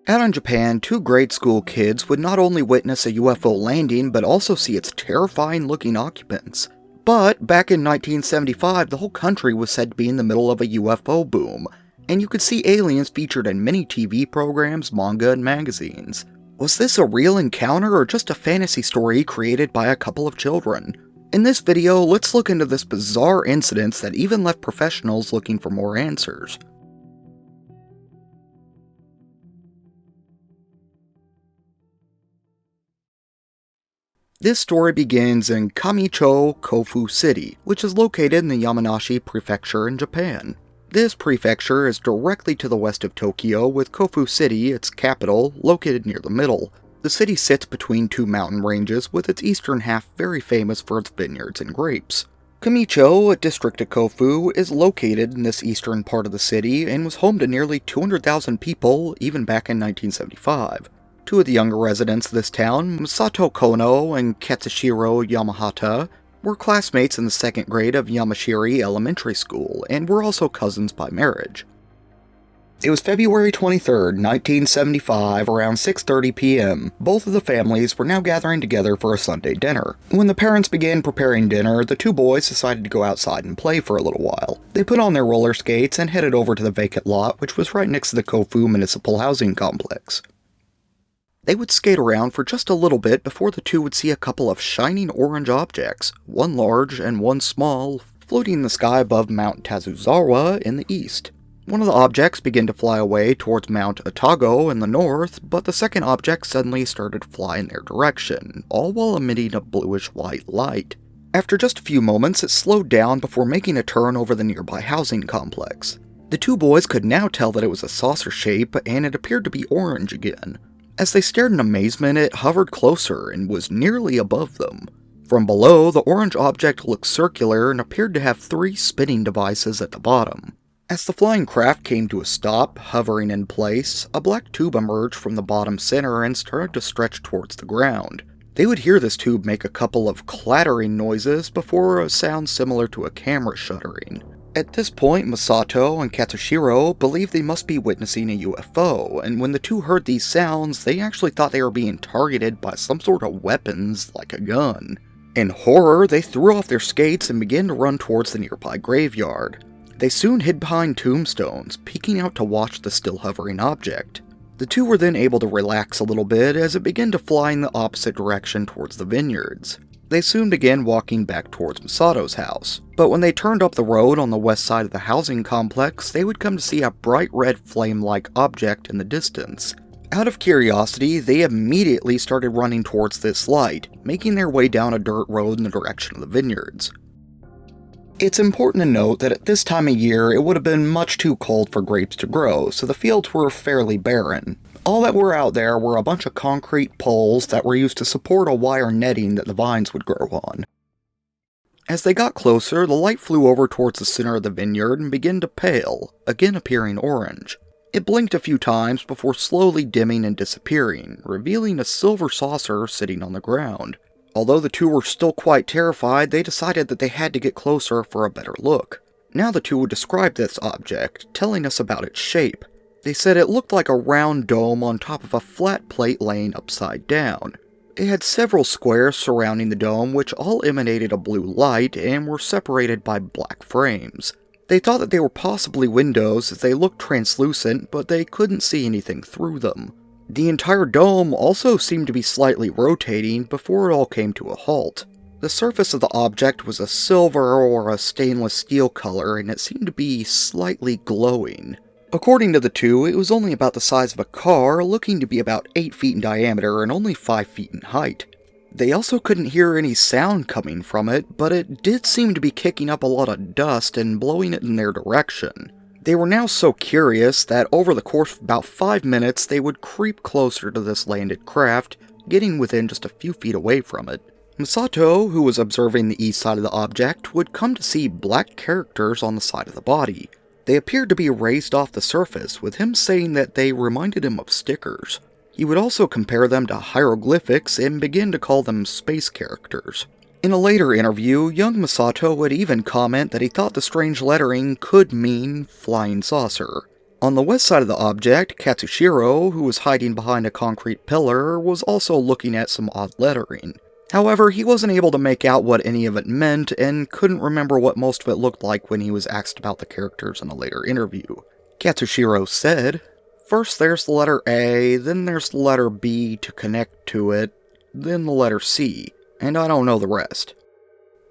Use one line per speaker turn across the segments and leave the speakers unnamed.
Out in Japan, two grade school kids would not only witness a UFO landing, but also see its terrifying-looking occupants. But back in 1975, the whole country was said to be in the middle of a UFO boom, and you could see aliens featured in many TV programs, manga, and magazines. Was this a real encounter or just a fantasy story created by a couple of children? In this video, let's look into this bizarre incident that even left professionals looking for more answers. This story begins in Kamicho, Kofu City, which is located in the Yamanashi Prefecture in Japan. This prefecture is directly to the west of Tokyo, with Kofu City, its capital, located near the middle. The city sits between two mountain ranges, with its eastern half very famous for its vineyards and grapes. Kamicho, a district of Kofu, is located in this eastern part of the city and was home to nearly 200,000 people even back in 1975. Two of the younger residents of this town, Masato Kono and Katsushiro Yamahata, were classmates in the second grade of Yamashiri Elementary School, and were also cousins by marriage. It was February 23, 1975, around 6:30 p.m. Both of the families were now gathering together for a Sunday dinner. When the parents began preparing dinner, the two boys decided to go outside and play for a little while. They put on their roller skates and headed over to the vacant lot, which was right next to the Kofu Municipal Housing Complex. They would skate around for just a little bit before the two would see a couple of shining orange objects, one large and one small, floating in the sky above Mount Tazuzawa in the east. One of the objects began to fly away towards Mount Otago in the north, but the second object suddenly started to fly in their direction, all while emitting a bluish-white light. After just a few moments, it slowed down before making a turn over the nearby housing complex. The two boys could now tell that it was a saucer shape, and it appeared to be orange again. As they stared in amazement, it hovered closer and was nearly above them. From below, the orange object looked circular and appeared to have three spinning devices at the bottom. As the flying craft came to a stop, hovering in place, a black tube emerged from the bottom center and started to stretch towards the ground. They would hear this tube make a couple of clattering noises before a sound similar to a camera shuttering. At this point, Masato and Katsushiro believed they must be witnessing a UFO, and when the two heard these sounds, they actually thought they were being targeted by some sort of weapons, like a gun. In horror, they threw off their skates and began to run towards the nearby graveyard. They soon hid behind tombstones, peeking out to watch the still hovering object. The two were then able to relax a little bit as it began to fly in the opposite direction towards the vineyards. They soon began walking back towards Masato's house, but when they turned up the road on the west side of the housing complex, they would come to see a bright red flame-like object in the distance. Out of curiosity, they immediately started running towards this light, making their way down a dirt road in the direction of the vineyards. It's important to note that at this time of year, it would have been much too cold for grapes to grow, so the fields were fairly barren. All that were out there were a bunch of concrete poles that were used to support a wire netting that the vines would grow on. As they got closer, the light flew over towards the center of the vineyard and began to pale, again appearing orange. It blinked a few times before slowly dimming and disappearing, revealing a silver saucer sitting on the ground. Although the two were still quite terrified, they decided that they had to get closer for a better look. Now the two would describe this object, telling us about its shape. They said it looked like a round dome on top of a flat plate laying upside down. It had several squares surrounding the dome which all emanated a blue light and were separated by black frames. They thought that they were possibly windows as they looked translucent, but they couldn't see anything through them. The entire dome also seemed to be slightly rotating before it all came to a halt. The surface of the object was a silver or a stainless steel color, and it seemed to be slightly glowing. According to the two, it was only about the size of a car, looking to be about 8 feet in diameter and only 5 feet in height. They also couldn't hear any sound coming from it, but it did seem to be kicking up a lot of dust and blowing it in their direction. They were now so curious that over the course of about 5 minutes, they would creep closer to this landed craft, getting within just a few feet away from it. Masato, who was observing the east side of the object, would come to see black characters on the side of the body. They appeared to be raised off the surface, with him saying that they reminded him of stickers. He would also compare them to hieroglyphics and begin to call them space characters. In a later interview, young Masato would even comment that he thought the strange lettering could mean flying saucer. On the west side of the object, Katsushiro, who was hiding behind a concrete pillar, was also looking at some odd lettering. However, he wasn't able to make out what any of it meant, and couldn't remember what most of it looked like when he was asked about the characters in a later interview. Katsushiro said, "First there's the letter A, then there's the letter B to connect to it, then the letter C, and I don't know the rest."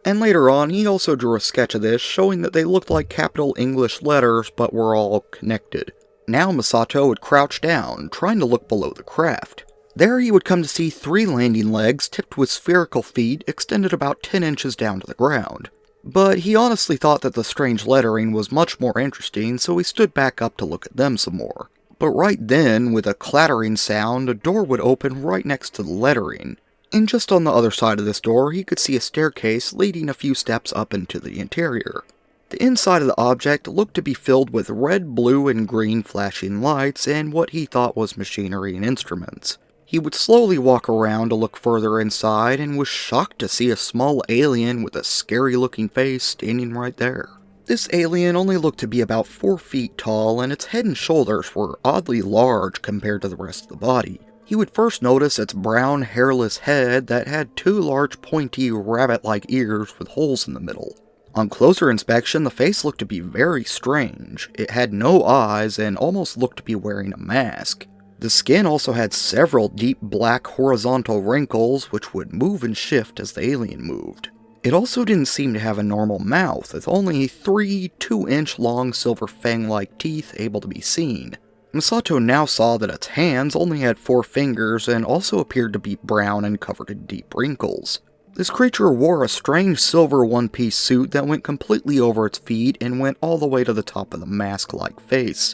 And later on, he also drew a sketch of this, showing that they looked like capital English letters, but were all connected. Now Masato would crouch down, trying to look below the craft. There he would come to see 3 landing legs tipped with spherical feet extended about 10 inches down to the ground. But he honestly thought that the strange lettering was much more interesting, so he stood back up to look at them some more. But right then, with a clattering sound, a door would open right next to the lettering. And just on the other side of this door, he could see a staircase leading a few steps up into the interior. The inside of the object looked to be filled with red, blue, and green flashing lights and what he thought was machinery and instruments. He would slowly walk around to look further inside and was shocked to see a small alien with a scary-looking face standing right there. This alien only looked to be about 4 feet tall, and its head and shoulders were oddly large compared to the rest of the body. He would first notice its brown, hairless head that had 2 large, pointy, rabbit-like ears with holes in the middle. On closer inspection, the face looked to be very strange. It had no eyes and almost looked to be wearing a mask. The skin also had several deep black horizontal wrinkles which would move and shift as the alien moved. It also didn't seem to have a normal mouth, with only 3 2-inch long silver fang-like teeth able to be seen. Masato now saw that its hands only had 4 fingers and also appeared to be brown and covered in deep wrinkles. This creature wore a strange silver one-piece suit that went completely over its feet and went all the way to the top of the mask-like face.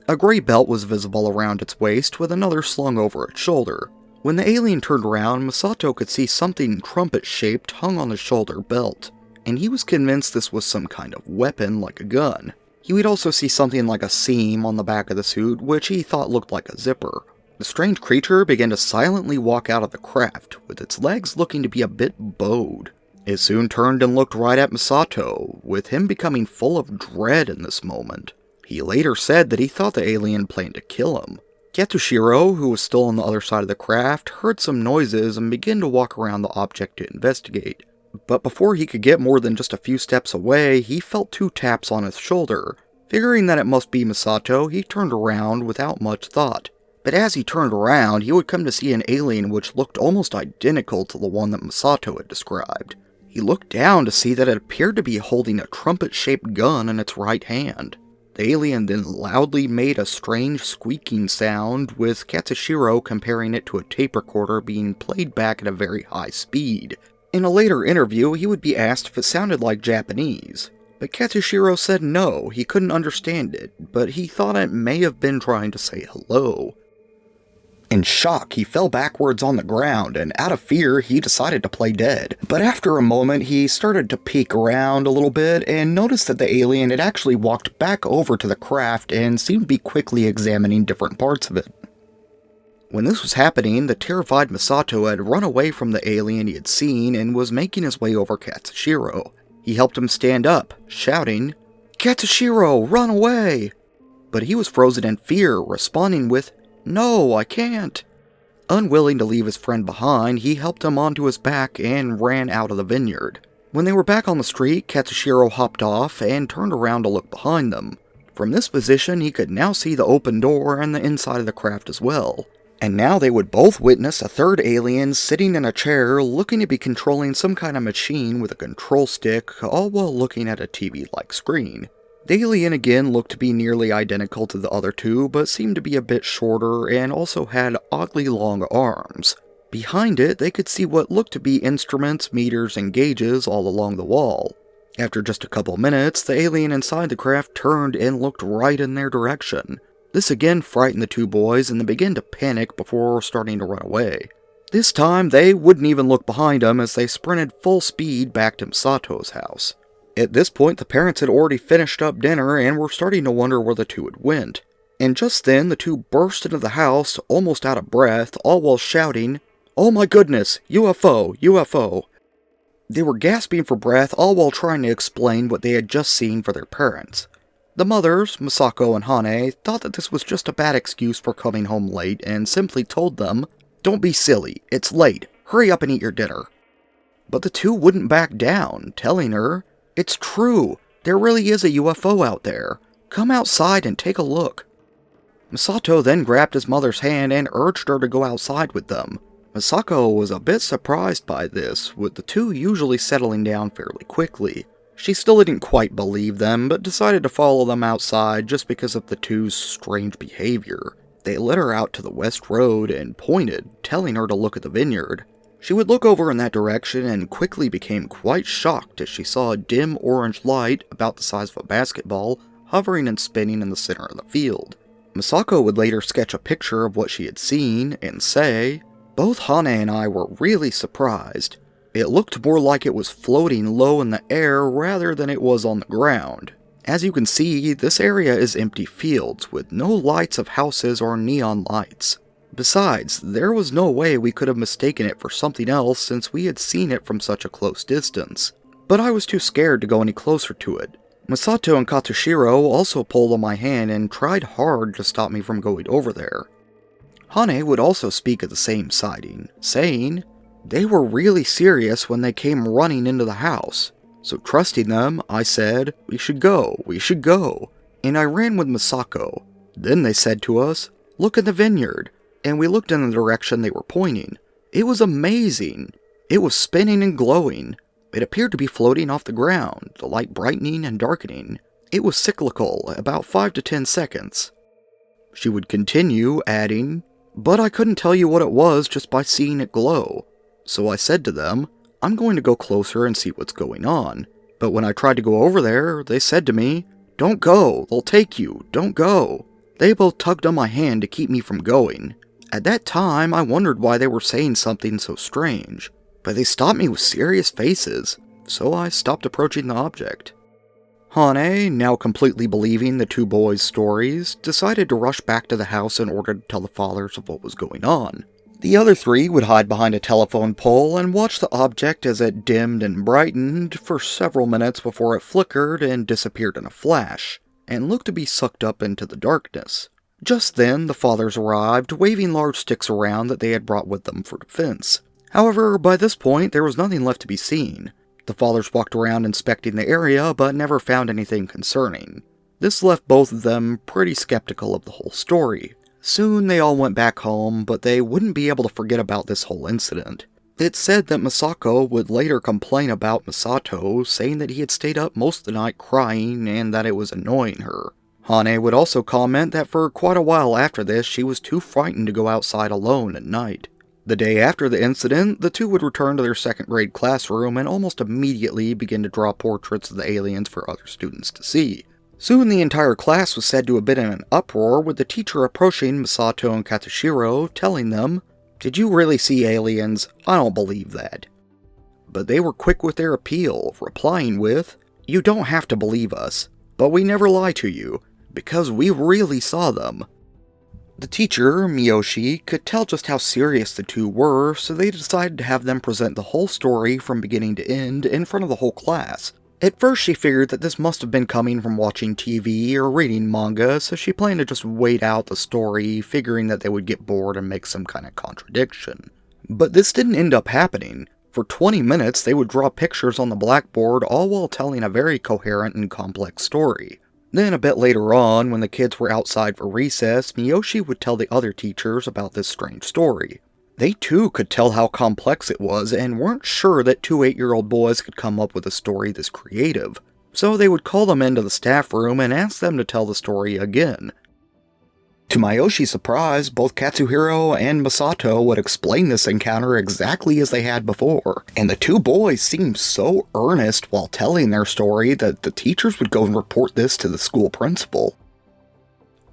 A gray belt was visible around its waist with another slung over its shoulder. When the alien turned around, Masato could see something trumpet-shaped hung on the shoulder belt, and he was convinced this was some kind of weapon like a gun. He would also see something like a seam on the back of the suit, which he thought looked like a zipper. The strange creature began to silently walk out of the craft, with its legs looking to be a bit bowed. It soon turned and looked right at Masato, with him becoming full of dread in this moment. He later said that he thought the alien planned to kill him. Katsushiro, who was still on the other side of the craft, heard some noises and began to walk around the object to investigate. But before he could get more than just a few steps away, he felt 2 taps on his shoulder. Figuring that it must be Masato, he turned around without much thought. But as he turned around, he would come to see an alien which looked almost identical to the one that Masato had described. He looked down to see that it appeared to be holding a trumpet-shaped gun in its right hand. The alien then loudly made a strange squeaking sound, with Katsushiro comparing it to a tape recorder being played back at a very high speed. In a later interview, he would be asked if it sounded like Japanese, but Katsushiro said no, he couldn't understand it, but he thought it may have been trying to say hello. In shock, he fell backwards on the ground, and out of fear, he decided to play dead. But after a moment, he started to peek around a little bit, and noticed that the alien had actually walked back over to the craft and seemed to be quickly examining different parts of it. When this was happening, the terrified Masato had run away from the alien he had seen and was making his way over Katsushiro. He helped him stand up, shouting, "Katsushiro, run away!" But he was frozen in fear, responding with, "No, I can't." Unwilling to leave his friend behind, he helped him onto his back and ran out of the vineyard. When they were back on the street, Katsushiro hopped off and turned around to look behind them. From this position, he could now see the open door and the inside of the craft as well. And now they would both witness a third alien sitting in a chair looking to be controlling some kind of machine with a control stick, all while looking at a TV-like screen. The alien again looked to be nearly identical to the other two, but seemed to be a bit shorter and also had oddly long arms. Behind it, they could see what looked to be instruments, meters, and gauges all along the wall. After just a couple minutes, the alien inside the craft turned and looked right in their direction. This again frightened the 2 boys, and they began to panic before starting to run away. This time, they wouldn't even look behind them as they sprinted full speed back to Masato's house. At this point, the parents had already finished up dinner and were starting to wonder where the 2 had went. And just then, the 2 burst into the house, almost out of breath, all while shouting, "Oh my goodness! UFO! UFO!" They were gasping for breath, all while trying to explain what they had just seen for their parents. The mothers, Misako and Hane, thought that this was just a bad excuse for coming home late and simply told them, "Don't be silly, it's late, hurry up and eat your dinner." But the two wouldn't back down, telling her, "It's true, there really is a UFO out there. Come outside and take a look." Misato then grabbed his mother's hand and urged her to go outside with them. Misako was a bit surprised by this, with the two usually settling down fairly quickly. She still didn't quite believe them, but decided to follow them outside just because of the two's strange behavior. They led her out to the west road and pointed, telling her to look at the vineyard. She would look over in that direction and quickly became quite shocked as she saw a dim orange light about the size of a basketball hovering and spinning in the center of the field. Misako would later sketch a picture of what she had seen and say, "Both Hane and I were really surprised. It looked more like it was floating low in the air rather than it was on the ground. As you can see, this area is empty fields with no lights of houses or neon lights. Besides, there was no way we could have mistaken it for something else since we had seen it from such a close distance. But I was too scared to go any closer to it. Masato and Katsushiro also pulled on my hand and tried hard to stop me from going over there." Hane would also speak of the same sighting, saying, "They were really serious when they came running into the house. So trusting them, I said, we should go, and I ran with Misako. Then they said to us, 'Look in the vineyard,' and we looked in the direction they were pointing. It was amazing. It was spinning and glowing. It appeared to be floating off the ground, the light brightening and darkening. It was cyclical, about 5 to 10 seconds. She would continue, adding, "But I couldn't tell you what it was just by seeing it glow. So I said to them, I'm going to go closer and see what's going on. But when I tried to go over there, they said to me, 'Don't go, they'll take you, don't go.' They both tugged on my hand to keep me from going. At that time, I wondered why they were saying something so strange. But they stopped me with serious faces, so I stopped approaching the object." Hane, now completely believing the two boys' stories, decided to rush back to the house in order to tell the fathers of what was going on. The other three would hide behind a telephone pole and watch the object as it dimmed and brightened for several minutes before it flickered and disappeared in a flash, and looked to be sucked up into the darkness. Just then, the fathers arrived, waving large sticks around that they had brought with them for defense. However, by this point, there was nothing left to be seen. The fathers walked around inspecting the area, but never found anything concerning. This left both of them pretty skeptical of the whole story. Soon they all went back home, but they wouldn't be able to forget about this whole incident. It's said that Misako would later complain about Misato, saying that he had stayed up most of the night crying and that it was annoying her. Hane would also comment that for quite a while after this, she was too frightened to go outside alone at night. The day after the incident, the two would return to their second grade classroom and almost immediately begin to draw portraits of the aliens for other students to see. Soon the entire class was said to have been in an uproar, with the teacher approaching Misato and Katsushiro, telling them, "Did you really see aliens? I don't believe that." But they were quick with their appeal, replying with, "You don't have to believe us, but we never lie to you, because we really saw them." The teacher, Miyoshi, could tell just how serious the two were, so they decided to have them present the whole story from beginning to end in front of the whole class. At first she figured that this must have been coming from watching TV or reading manga, so she planned to just wait out the story, figuring that they would get bored and make some kind of contradiction. But this didn't end up happening. For 20 minutes they would draw pictures on the blackboard, all while telling a very coherent and complex story. Then a bit later on, when the kids were outside for recess, Miyoshi would tell the other teachers about this strange story. They too could tell how complex it was and weren't sure that two 8-year-old boys could come up with a story this creative. So they would call them into the staff room and ask them to tell the story again. To Miyoshi's surprise, both Katsuhiro and Misato would explain this encounter exactly as they had before, and the two boys seemed so earnest while telling their story that the teachers would go and report this to the school principal.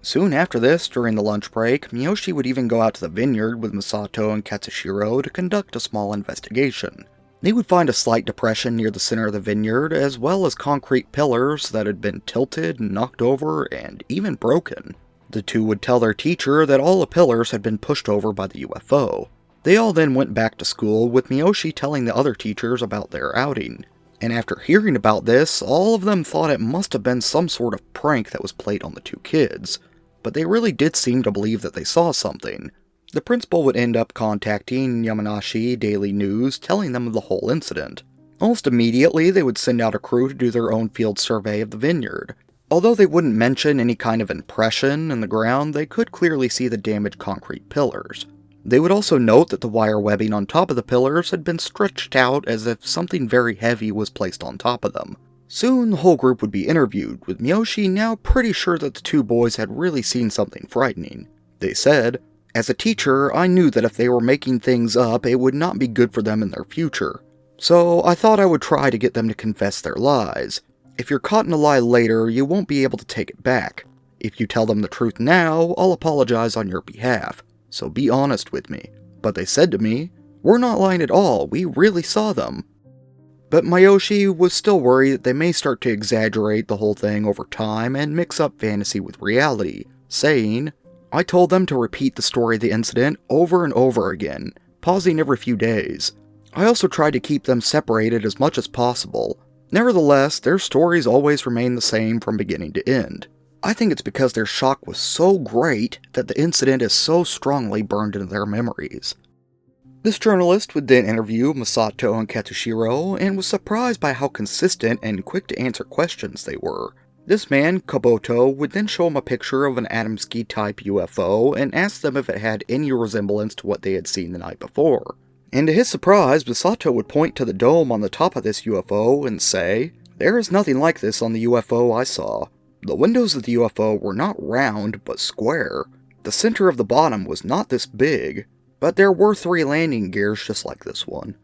Soon after this, during the lunch break, Miyoshi would even go out to the vineyard with Misato and Katsushiro to conduct a small investigation. They would find a slight depression near the center of the vineyard, as well as concrete pillars that had been tilted, knocked over, and even broken. The two would tell their teacher that all the pillars had been pushed over by the UFO. They all then went back to school, with Miyoshi telling the other teachers about their outing. And after hearing about this, all of them thought it must have been some sort of prank that was played on the two kids. But they really did seem to believe that they saw something. The principal would end up contacting Yamanashi Daily News, telling them of the whole incident. Almost immediately, they would send out a crew to do their own field survey of the vineyard. Although they wouldn't mention any kind of impression in the ground, they could clearly see the damaged concrete pillars. They would also note that the wire webbing on top of the pillars had been stretched out as if something very heavy was placed on top of them. Soon, the whole group would be interviewed, with Miyoshi now pretty sure that the two boys had really seen something frightening. They said, "As a teacher, I knew that if they were making things up, it would not be good for them in their future. So I thought I would try to get them to confess their lies. If you're caught in a lie later, you won't be able to take it back. If you tell them the truth now, I'll apologize on your behalf. So be honest with me." But they said to me, "We're not lying at all, we really saw them." But Miyoshi was still worried that they may start to exaggerate the whole thing over time and mix up fantasy with reality, saying, "I told them to repeat the story of the incident over and over again, pausing every few days. I also tried to keep them separated as much as possible. Nevertheless, their stories always remain the same from beginning to end. I think it's because their shock was so great that the incident is so strongly burned into their memories." This journalist would then interview Masato and Katsushiro and was surprised by how consistent and quick to answer questions they were. This man, Kabuto, would then show him a picture of an Adamski-type UFO and ask them if it had any resemblance to what they had seen the night before. And to his surprise, Masato would point to the dome on the top of this UFO and say, "There is nothing like this on the UFO I saw. The windows of the UFO were not round, but square. The center of the bottom was not this big, but there were 3 landing gears just like this one."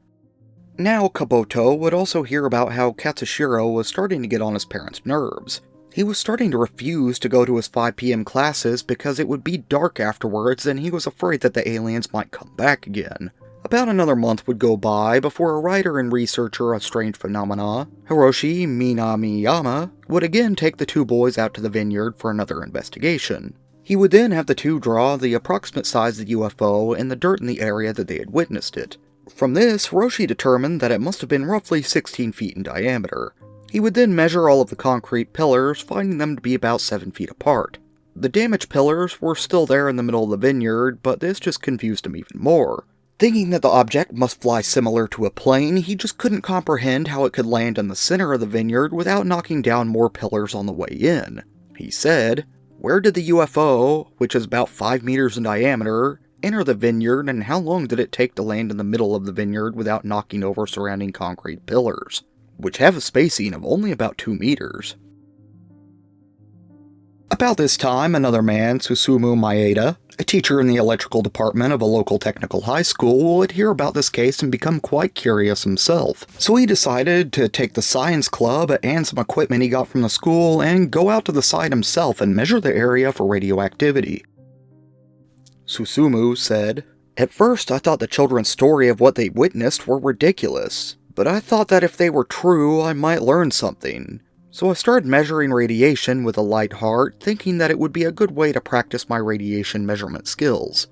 Now, Kabuto would also hear about how Katsushiro was starting to get on his parents' nerves. He was starting to refuse to go to his 5 p.m. classes because it would be dark afterwards and he was afraid that the aliens might come back again. About another month would go by before a writer and researcher of strange phenomena, Hiroshi Minamiyama, would again take the two boys out to the vineyard for another investigation. He would then have the two draw the approximate size of the UFO and the dirt in the area that they had witnessed it. From this, Hiroshi determined that it must have been roughly 16 feet in diameter. He would then measure all of the concrete pillars, finding them to be about 7 feet apart. The damaged pillars were still there in the middle of the vineyard, but this just confused him even more. Thinking that the object must fly similar to a plane, he just couldn't comprehend how it could land in the center of the vineyard without knocking down more pillars on the way in. He said, "Where did the UFO, which is about 5 meters in diameter, enter the vineyard, and how long did it take to land in the middle of the vineyard without knocking over surrounding concrete pillars, which have a spacing of only about 2 meters?" About this time, another man, Susumu Maeda, a teacher in the electrical department of a local technical high school, would hear about this case and become quite curious himself. So he decided to take the science club and some equipment he got from the school and go out to the site himself and measure the area for radioactivity. Susumu said, "At first I thought the children's story of what they witnessed were ridiculous, but I thought that if they were true I might learn something. So I started measuring radiation with a light heart, thinking that it would be a good way to practice my radiation measurement skills."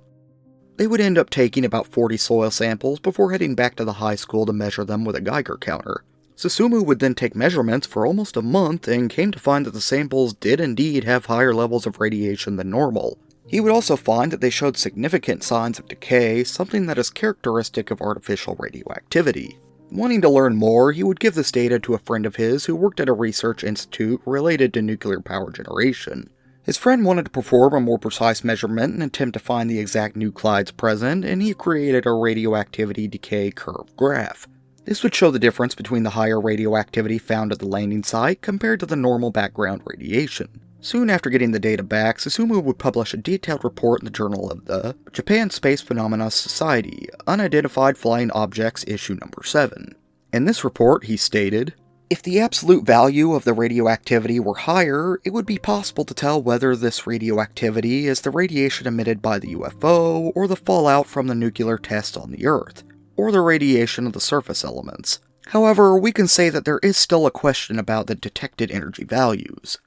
They would end up taking about 40 soil samples before heading back to the high school to measure them with a Geiger counter. Susumu would then take measurements for almost a month and came to find that the samples did indeed have higher levels of radiation than normal. He would also find that they showed significant signs of decay, something that is characteristic of artificial radioactivity. Wanting to learn more, he would give this data to a friend of his who worked at a research institute related to nuclear power generation. His friend wanted to perform a more precise measurement and attempt to find the exact nuclides present, and he created a radioactivity decay curve graph. This would show the difference between the higher radioactivity found at the landing site compared to the normal background radiation. Soon after getting the data back, Susumu would publish a detailed report in the Journal of the Japan Space Phenomena Society, Unidentified Flying Objects, issue number 7. In this report, he stated, "If the absolute value of the radioactivity were higher, it would be possible to tell whether this radioactivity is the radiation emitted by the UFO, or the fallout from the nuclear test on the Earth, or the radiation of the surface elements. However, we can say that there is still a question about the detected energy values."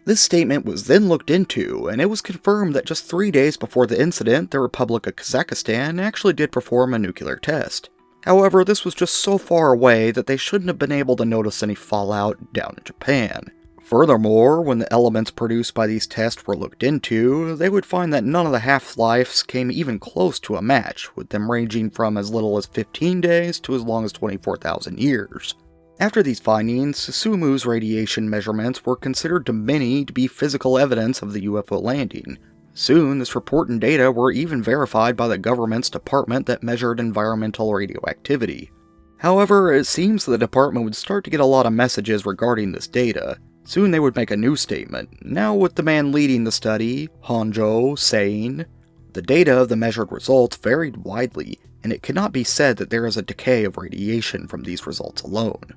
This statement was then looked into, and it was confirmed that just 3 days before the incident, the Republic of Kazakhstan actually did perform a nuclear test. However, this was just so far away that they shouldn't have been able to notice any fallout down in Japan. Furthermore, when the elements produced by these tests were looked into, they would find that none of the half-lives came even close to a match, with them ranging from as little as 15 days to as long as 24,000 years. After these findings, Susumu's radiation measurements were considered to many to be physical evidence of the UFO landing. Soon, this report and data were even verified by the government's department that measured environmental radioactivity. However, it seems the department would start to get a lot of messages regarding this data. Soon they would make a new statement, now with the man leading the study, Honjo, saying, "The data of the measured results varied widely, and it cannot be said that there is a decay of radiation from these results alone."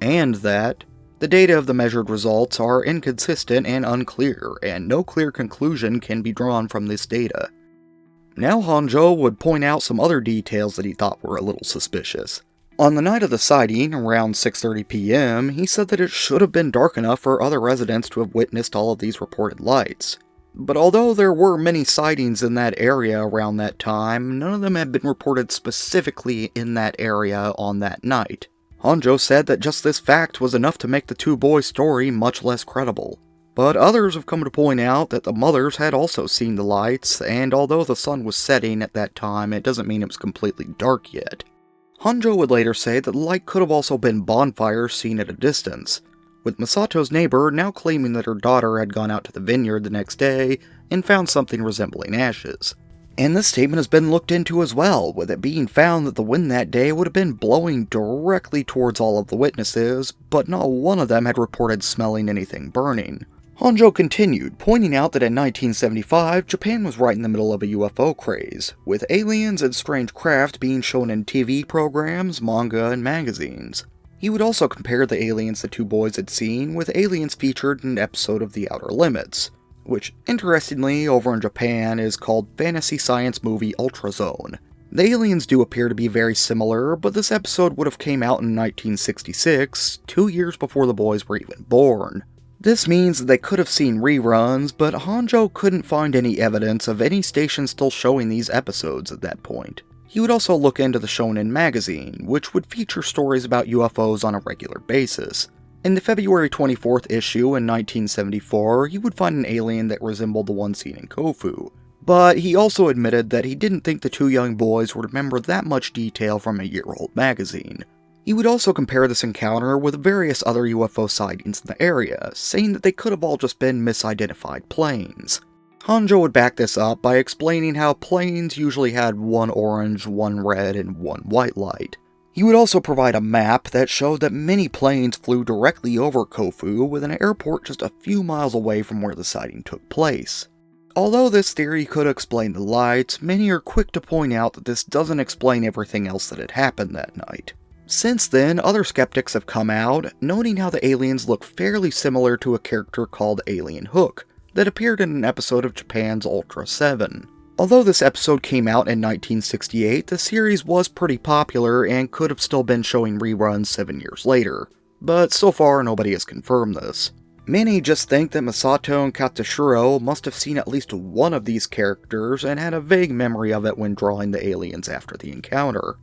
And that, "The data of the measured results are inconsistent and unclear, and no clear conclusion can be drawn from this data." Now Honjo would point out some other details that he thought were a little suspicious. On the night of the sighting, around 6:30 p.m., he said that it should have been dark enough for other residents to have witnessed all of these reported lights. But although there were many sightings in that area around that time, none of them had been reported specifically in that area on that night. Honjo said that just this fact was enough to make the two boys' story much less credible. But others have come to point out that the mothers had also seen the lights, and although the sun was setting at that time, it doesn't mean it was completely dark yet. Honjo would later say that the light could have also been bonfires seen at a distance, with Misato's neighbor now claiming that her daughter had gone out to the vineyard the next day and found something resembling ashes. And this statement has been looked into as well, with it being found that the wind that day would have been blowing directly towards all of the witnesses, but not one of them had reported smelling anything burning. Honjo continued, pointing out that in 1975, Japan was right in the middle of a UFO craze, with aliens and strange craft being shown in TV programs, manga, and magazines. He would also compare the aliens the two boys had seen with aliens featured in an episode of The Outer Limits, which, interestingly, over in Japan is called Fantasy Science Movie Ultrazone. The aliens do appear to be very similar, but this episode would have came out in 1966, 2 years before the boys were even born. This means that they could have seen reruns, but Honjo couldn't find any evidence of any station still showing these episodes at that point. He would also look into the Shonen magazine, which would feature stories about UFOs on a regular basis. In the February 24th issue in 1974, he would find an alien that resembled the one seen in Kofu. But he also admitted that he didn't think the two young boys would remember that much detail from a year-old magazine. He would also compare this encounter with various other UFO sightings in the area, saying that they could have all just been misidentified planes. Honjo would back this up by explaining how planes usually had one orange, one red, and one white light. He would also provide a map that showed that many planes flew directly over Kofu, with an airport just a few miles away from where the sighting took place. Although this theory could explain the lights, many are quick to point out that this doesn't explain everything else that had happened that night. Since then, other skeptics have come out, noting how the aliens look fairly similar to a character called Alien Hook, that appeared in an episode of Japan's Ultra 7. Although this episode came out in 1968, the series was pretty popular and could have still been showing reruns 7 years later, but so far nobody has confirmed this. Many just think that Misato and Katsushiro must have seen at least one of these characters and had a vague memory of it when drawing the aliens after the encounter.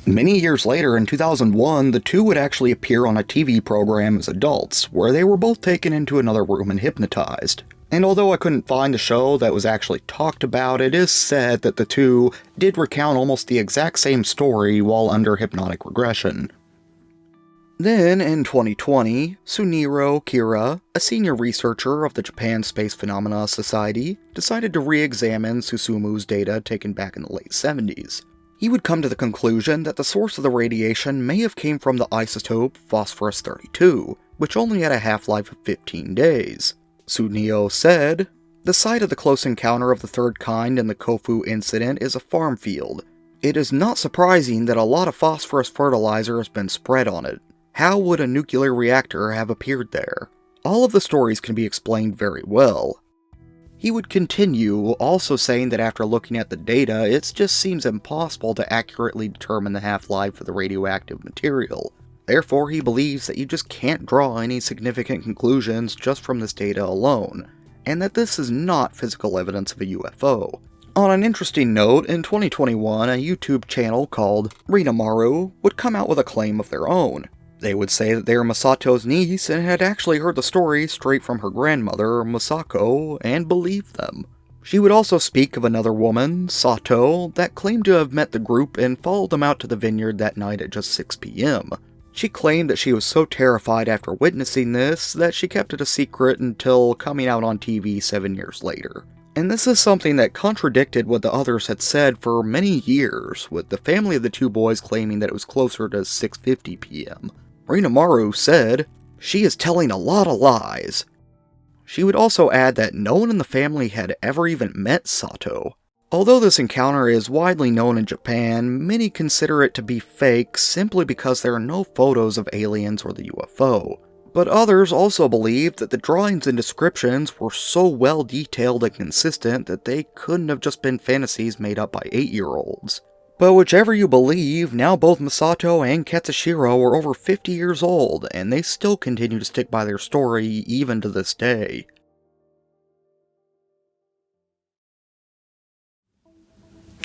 Many years later, in 2001, the two would actually appear on a TV program as adults, where they were both taken into another room and hypnotized. And although I couldn't find a show that was actually talked about, it is said that the two did recount almost the exact same story while under hypnotic regression. Then, in 2020, Suniro Kira, a senior researcher of the Japan Space Phenomena Society, decided to re-examine Susumu's data taken back in the late 70s. He would come to the conclusion that the source of the radiation may have came from the isotope phosphorus-32, which only had a half-life of 15 days. Sunio said, "The site of the close encounter of the third kind in the Kofu incident is a farm field. It is not surprising that a lot of phosphorus fertilizer has been spread on it. How would a nuclear reactor have appeared there? All of the stories can be explained very well." He would continue, also saying that after looking at the data, it just seems impossible to accurately determine the half-life of the radioactive material. Therefore, he believes that you just can't draw any significant conclusions just from this data alone, and that this is not physical evidence of a UFO. On an interesting note, in 2021, a YouTube channel called Rinamaru would come out with a claim of their own. They would say that they are Masato's niece and had actually heard the story straight from her grandmother, Masako, and believed them. She would also speak of another woman, Sato, that claimed to have met the group and followed them out to the vineyard that night at just 6 p.m. She claimed that she was so terrified after witnessing this that she kept it a secret until coming out on TV 7 years later. And this is something that contradicted what the others had said for many years, with the family of the two boys claiming that it was closer to 6:50 p.m. Rinamaru said, "She is telling a lot of lies." She would also add that no one in the family had ever even met Sato. Although this encounter is widely known in Japan, many consider it to be fake simply because there are no photos of aliens or the UFO. But others also believe that the drawings and descriptions were so well detailed and consistent that they couldn't have just been fantasies made up by 8-year-olds. But whichever you believe, now both Masato and Katsushiro are over 50 years old, and they still continue to stick by their story even to this day.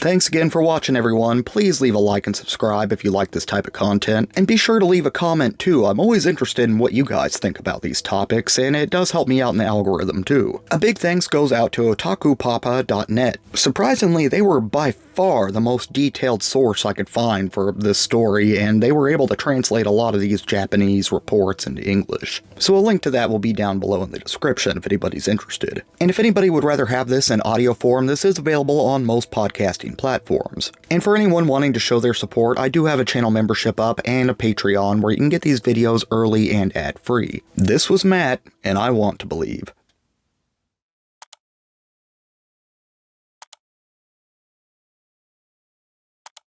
Thanks again for watching, everyone. Please leave a like and subscribe if you like this type of content, and be sure to leave a comment too. I'm always interested in what you guys think about these topics, and it does help me out in the algorithm too. A big thanks goes out to otakupapa.net. Surprisingly, they were by far the most detailed source I could find for this story, and they were able to translate a lot of these Japanese reports into English. So a link to that will be down below in the description if anybody's interested. And if anybody would rather have this in audio form, this is available on most podcasting platforms. And for anyone wanting to show their support, I do have a channel membership up and a Patreon where you can get these videos early and ad-free. This was Matt, and I want to believe.